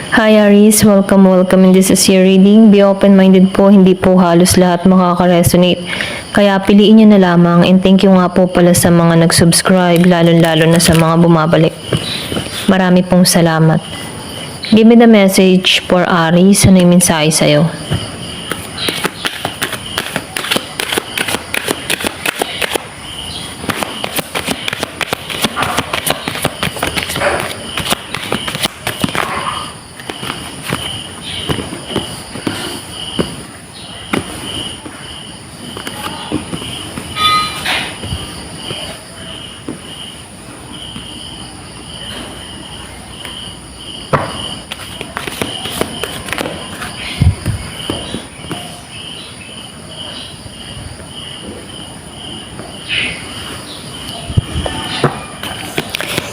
Hi Aries, welcome in this is your reading. Be open-minded po, hindi po halos lahat makaka-resonate. Kaya piliin nyo na lamang and thank you nga po pala sa mga nag-subscribe, lalo-lalo na sa mga bumabalik. Marami pong salamat. Give me the message for Aries. Ano yung mensahe sa'yo?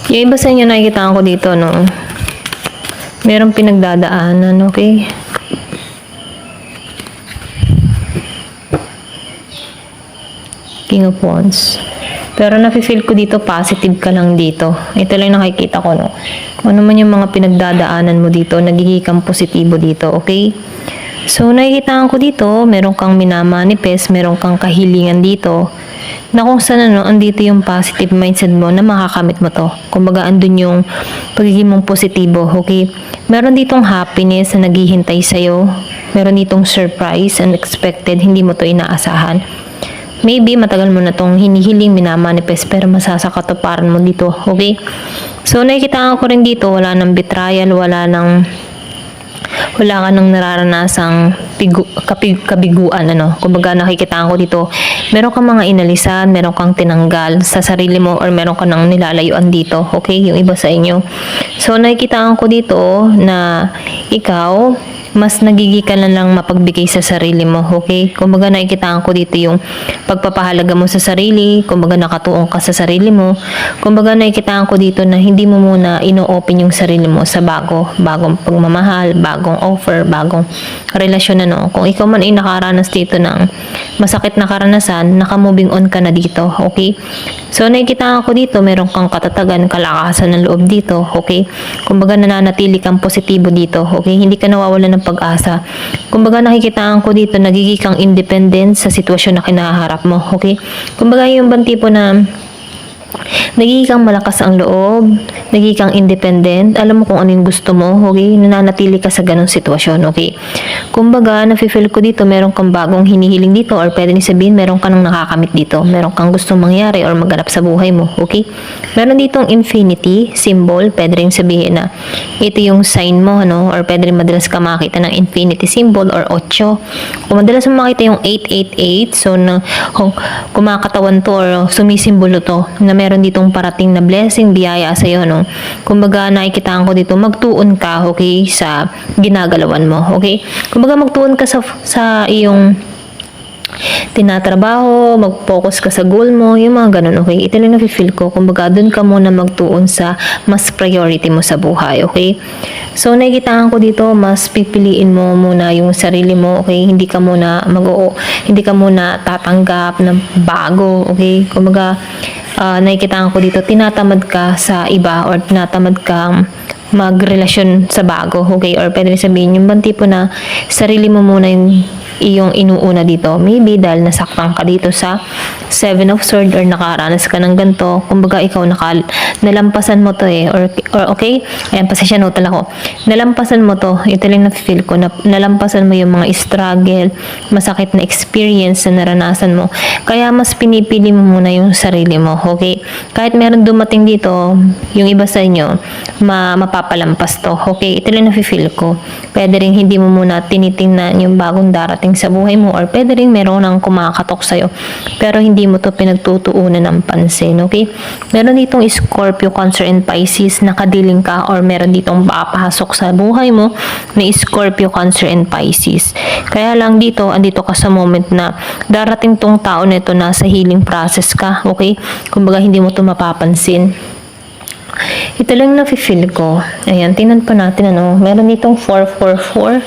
Yung iba sa inyo nakikita ko dito, no? Merong pinagdadaanan, okay? King of Wands. Pero nafe-feel ko dito, positive ka lang dito. Ito lang nakikita ko, no? Kung ano man yung mga pinagdadaanan mo dito, nagiging kang positibo dito, okay? So, nakikita ko dito, meron kang minamanifest, meron kang kahilingan dito, na kung saan andito yung positive mindset mo na makakamit mo to. Kumbaga, andun yung pagiging mong positibo, okay? Meron ditong happiness na naghihintay sa'yo. Meron ditong surprise, unexpected, hindi mo to inaasahan. Maybe matagal mo na tong hinihiling, minamanifest, pero masasakatuparan mo dito, okay? So, nakikita ko rin dito, wala nang betrayal, wala ka nang nararanasang kabiguan, ano. Kumbaga nakikita ko dito, meron kang mga inalisan, meron kang tinanggal sa sarili mo, or meron ka nang nilalayuan dito, okay, yung iba sa inyo. So nakikita ko dito na ikaw, mas nagiging na lang mapagbigay sa sarili mo, okay? Kumbaga nakikita ko dito yung pagpapahalaga mo sa sarili, kumbaga nakatuon ka sa sarili mo, kumbaga nakikita ko dito na hindi mo muna ino-open yung sarili mo sa bagong pagmamahal, bagong offer, bagong relasyon, ano. Kung ikaw man ay nakaranas dito ng masakit na karanasan, naka-moving on ka na dito, okay? So nakikita ko dito, meron kang katatagan, kalakasan ng loob dito, okay? Kumbaga nananatili kang positibo dito, okay? Hindi ka nawawalan ng pag-asa. Kumbaga nakikita ko dito, nagiging kang independent sa sitwasyon na kinaharap mo, okay? Kumbaga yung bang tipo na nagiging kang malakas ang loob, nagiging kang independent, alam mo kung ano yung gusto mo, okay? Nananatili ka sa ganong sitwasyon, okay? Kumbaga, nafe-feel ko dito, meron kang bagong hinihiling dito, or pwede niyo sabihin, meron ka nang nakakamit dito, meron kang gustong mangyari or maganap sa buhay mo, okay? Meron ditong infinity symbol, pwede rin sabihin na ito yung sign mo, ano? Or pwede rin madalas ka makita ng infinity symbol or 8. Kung madalas mo makita yung 888, so kumakatawan to or sumisimbolo to, na meron ditong parating na blessing, biyaya sa iyo, no? Kumbaga, nakikita ko dito, magtuon ka, okay, sa ginagalawan mo, okay? Kumbaga, magtuon ka sa iyong tinatrabaho, mag-focus ka sa goal mo, yung mga ganun, okay? Ito lang nafe-feel ko, kumbaga, dun ka muna magtuon sa mas priority mo sa buhay, okay? So, nakikita ko dito, mas pipiliin mo muna yung sarili mo, okay? Hindi ka muna tatanggap ng bago, okay? Kumbaga, nakikita ko dito, tinatamad ka sa iba or tinatamad kang magrelasyon sa bago, okay? Or pwede rin sabihin, yung bang tipo na sarili mo muna yung iyong inuuna dito. Maybe dahil nasaktan ka dito sa 7 of Swords or nakaranas ka ng ganito. Kumbaga, ikaw nalampasan mo to or okay? Ayan, pasensya note ako. Nalampasan mo to. Ito lang na-feel ko. Nalampasan mo yung mga struggle, masakit na experience na naranasan mo. Kaya mas pinipili mo muna yung sarili mo, okay? Kahit meron dumating dito, yung iba sa inyo, mapapalampas to, okay? Ito lang na-feel ko. Pwede rin hindi mo muna tinitingnan yung bagong darating sa buhay mo, or pwede rin meron nang kumakatok sa'yo pero hindi mo to pinagtutuunan ng pansin, okay? Meron ditong Scorpio, Cancer, and Pisces, nakadiling ka, or meron ditong papasok sa buhay mo na Scorpio, Cancer, and Pisces. Kaya lang dito, andito ka sa moment na darating tong tao na ito, nasa healing process ka, okay? Kumbaga, hindi mo to mapapansin. Ito lang na-feel ko. Ayan, tingnan pa natin, ano. Meron ditong 444.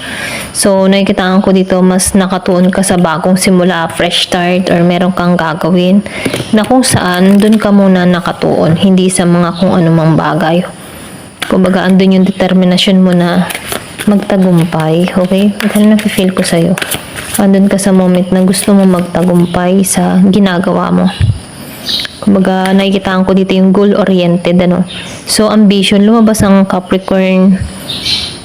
So, nakikita ko dito, mas nakatuon ka sa bagong simula, fresh start, or meron kang gagawin na kung saan, dun ka muna nakatuon, hindi sa mga kung anumang bagay. Kumbaga, andun yung determinasyon mo na magtagumpay, okay? Ito na nafe-feel ko sa'yo. Andun ka sa moment na gusto mo magtagumpay sa ginagawa mo. Kumbaga, nakikitaan ko dito yung goal-oriented, ano. So, ambition, lumabas ang Capricorn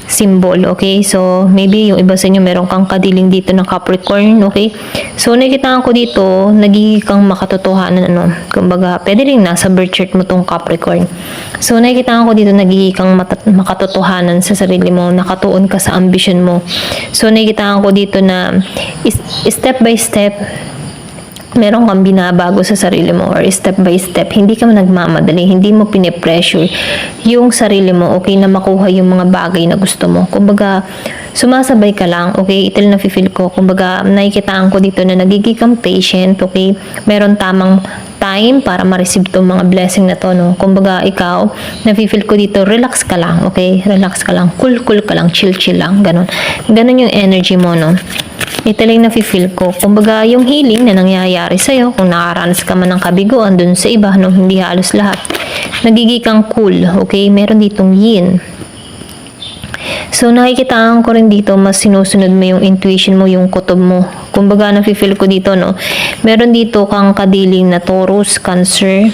symbol, okay? So, maybe yung iba sa inyo meron kang kadiling dito ng Capricorn, okay? So, nakikitaan ko dito, nagiging kang makatotohanan, ano. Kumbaga, pwede rin nasa birth chart mo tong Capricorn. So, nakikitaan ko dito, nagiging kang makatotohanan sa sarili mo, nakatuon ka sa ambition mo. So, nakikitaan ko dito na step by step, meron kang binabago sa sarili mo or step by step, hindi ka nagmamadali, hindi mo pinipressure yung sarili mo, okay, na makuha yung mga bagay na gusto mo. Kumbaga, sumasabay ka lang, okay, ito lang nafe-feel ko. Kumbaga, nakikitaan ko dito na nagiging kang patient, okay, meron tamang time para ma-receive tong mga blessing na to, no. Kumbaga, ikaw, nafe-feel ko dito, relax ka lang, okay, relax ka lang, cool ka lang, chill lang, ganun yung energy mo, no. Ito lang nafe-feel ko. Kumbaga, yung healing na nangyayari sa'yo, kung nakaranas ka man ng kabiguan dun sa iba, no, hindi halos lahat, nagiging kang cool, okay? Meron ditong yin. So, nakikitaan ko rin dito, mas sinusunod mo yung intuition mo, yung kutob mo. Kumbaga, nafe-feel ko dito, no, meron dito kang kadiling na Taurus, Cancer,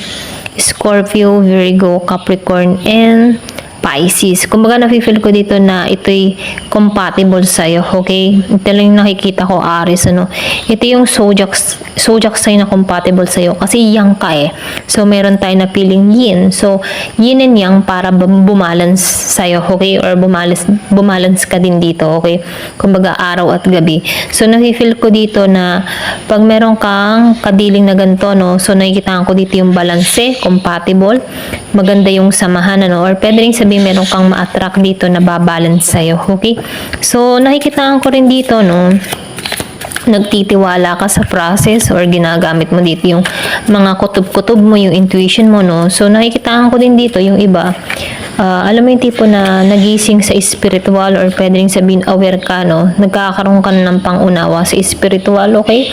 Scorpio, Virgo, Capricorn, and Pisces. Kumbaga, nafe-feel ko dito na ito'y compatible sa'yo, okay? Ito lang yung nakikita ko, Aries, ano? Ito yung zodiac sign na compatible sa'yo kasi yang ka eh. So, meron tayo na feeling yin. So, yin and yang para bumalance sa'yo, okay? Or bumalance ka din dito, okay? Kumbaga, araw at gabi. So, nafe-feel ko dito na pag meron kang kadiling na ganito, no? So, nakikita ko dito yung balance, compatible. Maganda yung samahan, ano? Or pwede rin sabihin meron kang ma-attract dito na babalance sa'yo, okay? So, nakikitaan ko rin dito, no, nagtitiwala ka sa process or ginagamit mo dito yung mga kutob-kutob mo, yung intuition mo, no? So, nakikitaan ko din dito yung iba, alam mo yung tipo na nagising sa spiritual or pwede rin sabihin aware ka, no? Nagkakaroon ka ng pangunawa sa spiritual, okay?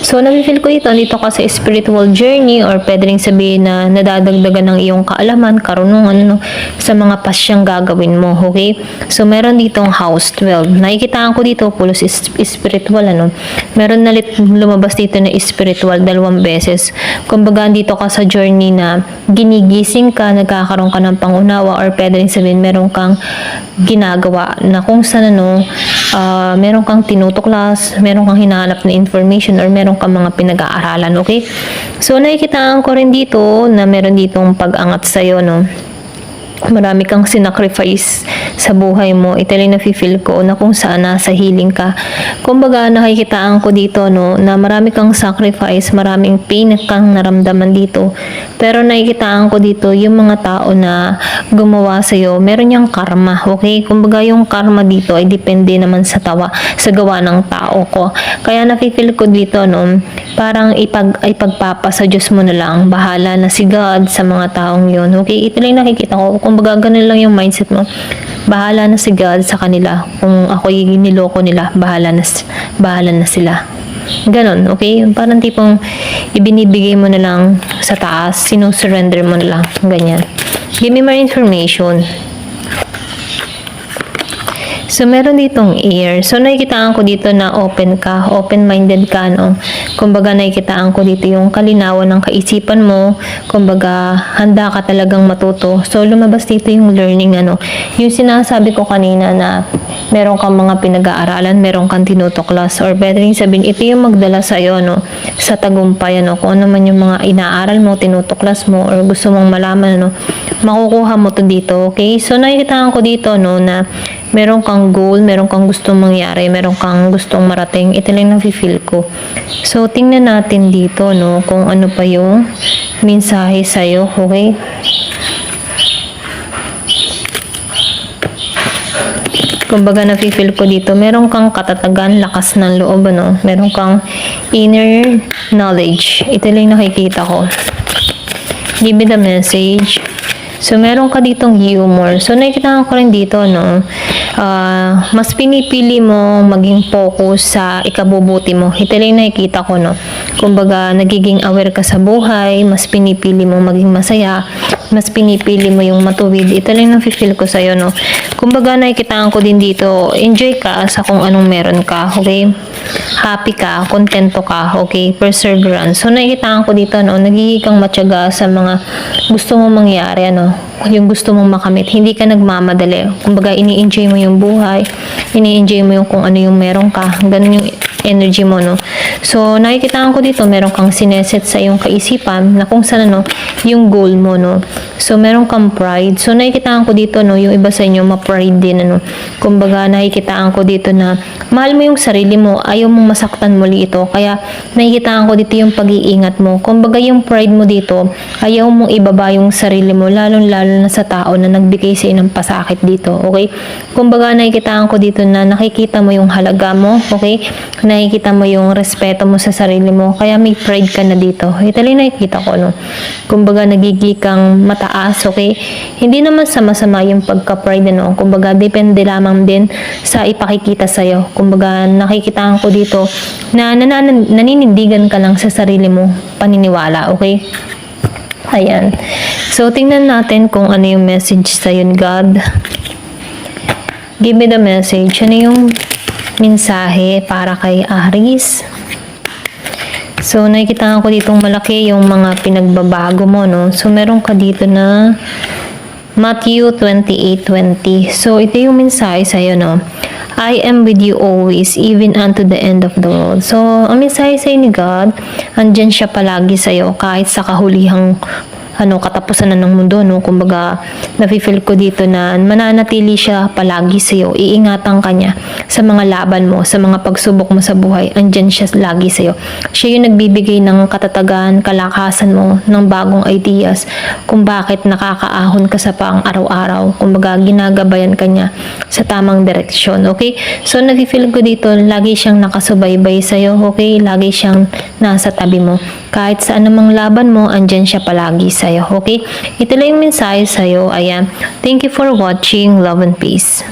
So, nafe-feel ko dito ka sa spiritual journey or pwede rin sabihin na nadadagdagan ng iyong kaalaman, karunungan, no, sa mga pasyang gagawin mo, okay? So, meron ditong house 12. Nakikitaan ko dito, pulos spiritual, ano? Meron na lumabas dito na spiritual 2 beses. Kumbaga, dito ka sa journey na ginigising ka, nagkakaroon ka ng pangunawa or pwede rin sabihin meron kang ginagawa na kung saan, ano, meron kang tinutuklas, meron kang hinahanap na information or meron kang mga pinag-aaralan, okay? So, nakikitaan ko rin dito na meron ditong pag-angat sa'yo, no? Marami kang sinacrifice sa buhay mo. Ito lang nafe-feel ko na kung saan nasa healing ka. Kumbaga, nakikitaan ko dito, no, na marami kang sacrifice, maraming pain kang naramdaman dito. Pero nakikitaan ko dito yung mga tao na gumawa sa'yo, meron niyang karma, okay? Kumbaga, yung karma dito ay depende naman sa gawa ng tao ko. Kaya nafe-feel ko dito, no, parang ipagpapa sa Diyos mo na lang. Bahala na si God sa mga taong yun, okay? Ito lang nakikita ko. Kumbaga, ganun lang yung mindset mo. Bahala na si God sa kanila. Kung ako'y niloko nila, bahala na sila. Ganon, okay? Parang tipong ibinibigay mo na lang sa taas, sinusurrender mo na lang. Ganyan. Give me more information. So, meron ditong air. So, nakikitaan ko dito na open ka, open-minded ka, no? Kumbaga, nakikitaan ko dito yung kalinawan ng kaisipan mo. Kumbaga, handa ka talagang matuto. So, lumabas dito yung learning, ano? Yung sinasabi ko kanina na meron kang mga pinag-aaralan, meron kang tinutuklas, or pwede rin sabihin, ito yung magdala sa'yo, no? Sa tagumpay, ano? Kung ano man yung mga inaaral mo, tinutuklas mo, or gusto mong malaman, ano? Makukuha mo to dito, okay? So, nakikitaan ko dito, no, na meron kang goal, meron kang gustong mangyari, meron kang gustong marating. Ito lang nafe-feel ko. So, tingnan natin dito, no, kung ano pa yung mensahe sa'yo, okay? Kumbaga, nafe-feel ko dito, meron kang katatagan, lakas ng loob, ano? Meron kang inner knowledge. Ito lang nakikita ko. Give me the message. So, meron ka ditong humor. So, nakikita ko rin dito, no, mas pinipili mo maging focus sa ikabubuti mo. Ito lang nakikita ko, no. Kumbaga, nagiging aware ka sa buhay, mas pinipili mo maging masaya, mas pinipili mo yung matuwid. Ito lang yung nafe-feel ko sa'yo, no? Kumbaga, nakikitaan ko din dito, enjoy ka sa kung anong meron ka, okay? Happy ka, kontento ka, okay? Perseverance. So, nakikitaan ko dito, no? Nagiging kang matyaga sa mga gusto mong mangyari, ano? Yung gusto mong makamit. Hindi ka nagmamadali. Kumbaga, ini-enjoy mo yung buhay. Ini-enjoy mo yung kung ano yung meron ka. Ganun yung energy mo, no? So, nakikitaan ko dito, meron kang sineset sa iyong kaisipan na kung saan, no, yung goal mo, no? So, meron kang pride. So, nakikitaan ko dito, no, yung iba sa inyo, ma-pride din, ano? Kumbaga, nakikitaan ko dito na mahal mo yung sarili mo, ayaw mong masaktan muli ito. Kaya, nakikitaan ko dito yung pag-iingat mo. Kumbaga, yung pride mo dito, ayaw mong ibaba yung sarili mo, lalong-lalo na sa tao na nagbigay sa ng pasakit dito, okay? Kumbaga, nakikitaan ko dito na nakikita mo yung halaga mo, okay? Nakikita mo yung respeto mo sa sarili mo, kaya may pride ka na dito. Ito lang nakikita ko, no? Kumbaga, nagiging kang mataas, okay? Hindi naman sama-sama yung pagka-pride, no? Kumbaga, depende lamang din sa ipakikita sa'yo. Kumbaga, nakikitaan ko dito na naninindigan ka lang sa sarili mo, paniniwala, okay? Ayan. So, tingnan natin kung ano yung message sa'yo ni God. Give me the message. Ano yung mensahe para kay Aries? So, nakikita ko ditong malaki yung mga pinagbabago mo, no? So, meron ka dito na Matthew 28:20. So, ito yung mensahe sa'yo, no? I am with you always, even unto the end of the world. So, ang mensahe sa'yo ni God, andyan siya palagi sa'yo, kahit sa kahulihang katapusan na ng mundo, no? Kumbaga, nafe-feel ko dito na mananatili siya palagi sa'yo. Iingatan ka niya sa mga laban mo, sa mga pagsubok mo sa buhay. Andyan siya lagi sa'yo. Siya yung nagbibigay ng katatagan, kalakasan mo, ng bagong ideas, kung bakit nakakaahon ka sa pang araw-araw. Kumbaga, ginagabayan ka niya sa tamang direksyon, okay? So, nafe-feel ko dito, lagi siyang nakasubaybay sa'yo, okay? Lagi siyang nasa tabi mo. Kahit sa anumang laban mo, andyan siya palagi sa'yo, okay? Ito lang yung mensahe sa'yo. Ayan. Thank you for watching. Love and peace.